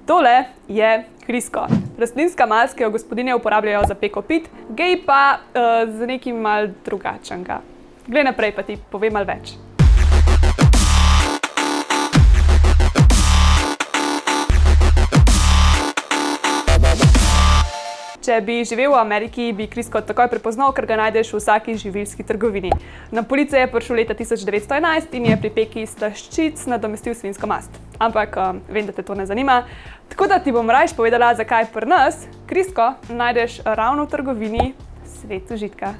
Tole je Krisko. Rastlinska mast, ki jo gospodinje uporabljajo za peko pit, gej pa za nekaj mal drugačnega. Glej naprej, pa ti povem malo več. Če bi živel v Ameriki, bi Krisko takoj prepoznal, ker ga najdeš v vsaki živilski trgovini. Na police je prišel leta 1911 in je pri peki slaščic nadomestil svinjsko mast. Ampak vem, da te to ne zanima. Tako da ti bom rajš povedala, zakaj pri nas Krisko najdeš ravno v trgovini Svet užitka.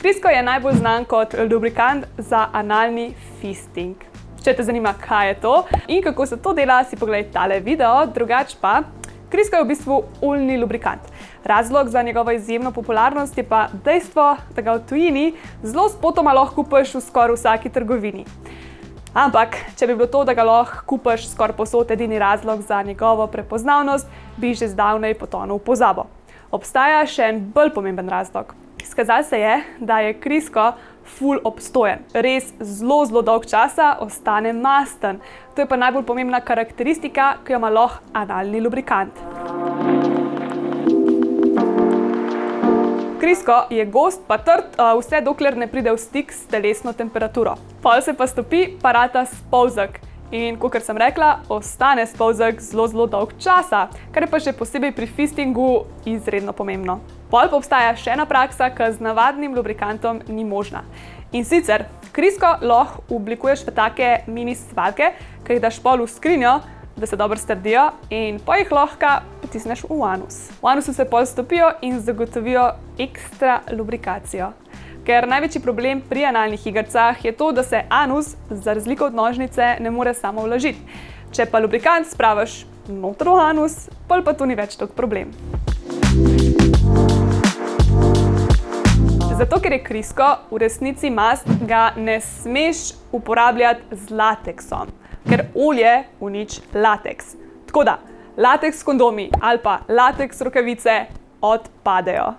Krisko je najbolj znan kot lubrikant za analni fisting. Če te zanima, kaj je to in kako se to dela, si poglej tale video, drugače pa, Krisko je v bistvu oljni lubrikant. Razlog za njegovo izjemno popularnost je pa dejstvo, da ga v tujini zelo spotoma lahko kupiš v skoraj vsaki trgovini. Ampak, če bi bilo to, da ga lahko kupiš skoraj povsod edini razlog za njegovo prepoznavnost, bi že zdavnaj potonil v pozabo. Obstaja še en bolj pomemben razlog. Izkazalo se je, da je Krisko ful obstojen. Res zelo dolg časa ostane masten. To je pa najbolj pomembna karakteristika, ki jo ima lahko analni lubrikant. Krisko je gost pa trd, vse dokler ne pride v stik s telesno temperaturo. Pol se pa stopi, pa rata spolzek. In, kakor sem rekla, ostane spolzek zelo dolg časa, kar je pa še posebej pri fistingu izredno pomembno. Pol pa obstaja še ena praksa, ki z navadnim lubrikantom ni možna. In sicer, Krisko lahko oblikuješ v take mini svaljke, ki jih daš pol v skrinjo, da se dobro strdijo, in po jih lahko potisneš v anus. V anusu se pol stopijo in zagotovijo ekstra lubrikacijo. Ker največji problem pri analnih igricah je to, da se anus, za razliko od nožnice, ne more samo vložiti. Če pa lubrikant spraviš noter v anus, pol pa to ni več tok problem. Zato, ker je Krisko v resnici mast, ga ne smeš uporabljati z lateksom, ker olje uniči lateks. Tako da, lateks kondomi ali pa lateks rokavice odpadejo.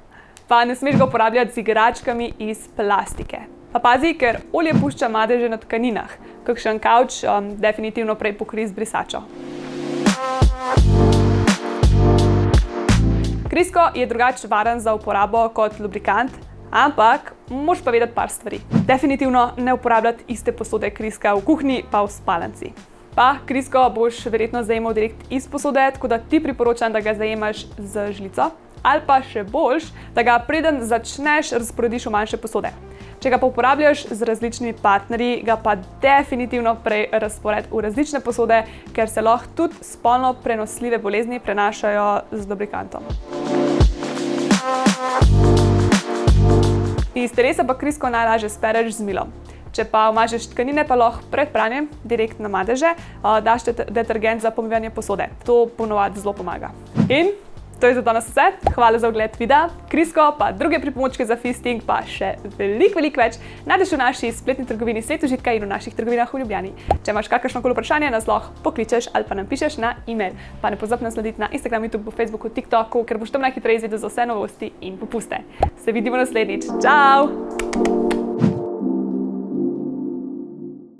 Pa ne smeš ga uporabljati z igračkami iz plastike. Pa pazi, ker olje pušča madeže na tkaninah. Kakšen kavč definitivno prej pokri z brisačo. Krisko je drugače varen za uporabo kot lubrikant, ampak moraš pa vedeti par stvari. Definitivno ne uporabljati iste posode Kriska v kuhinji pa v spalnici. Pa Krisko boš verjetno zajemal direkt iz posode, tako da ti priporočam, da ga zajemaš z žlico. Ali pa še boljš, da ga preden začneš razporediš v manjše posode. Če ga pa uporabljaš z različnimi partnerji, ga pa definitivno prej razpored v različne posode, ker se lahko tudi spolno prenosljive bolezni prenašajo z lubrikantom. Iz telesa pa Krisko najlažje spereš z milom. Če pa umažeš tkanine, pa lahko pred pranjem, direkt na madeže, daš detergent za pomivanje posode. To ponovadi zelo pomaga. In to je za danes vse. Hvala za ogled videa. Krisko pa druge pripomočke za fisting pa še veliko več najdeš v naši spletni trgovini Svet užitka in v naših trgovinah v Ljubljani. Če imaš kakršnokoli vprašanje, nas lahko pokličeš ali pa nam pišeš na e-mail. Pa ne pozabi nas slediti na Instagramu, YouTube, Facebooku, TikToku, ker boš tam najhitreje izvedel za vse novosti in popuste. Se vidimo naslednjič. Čau!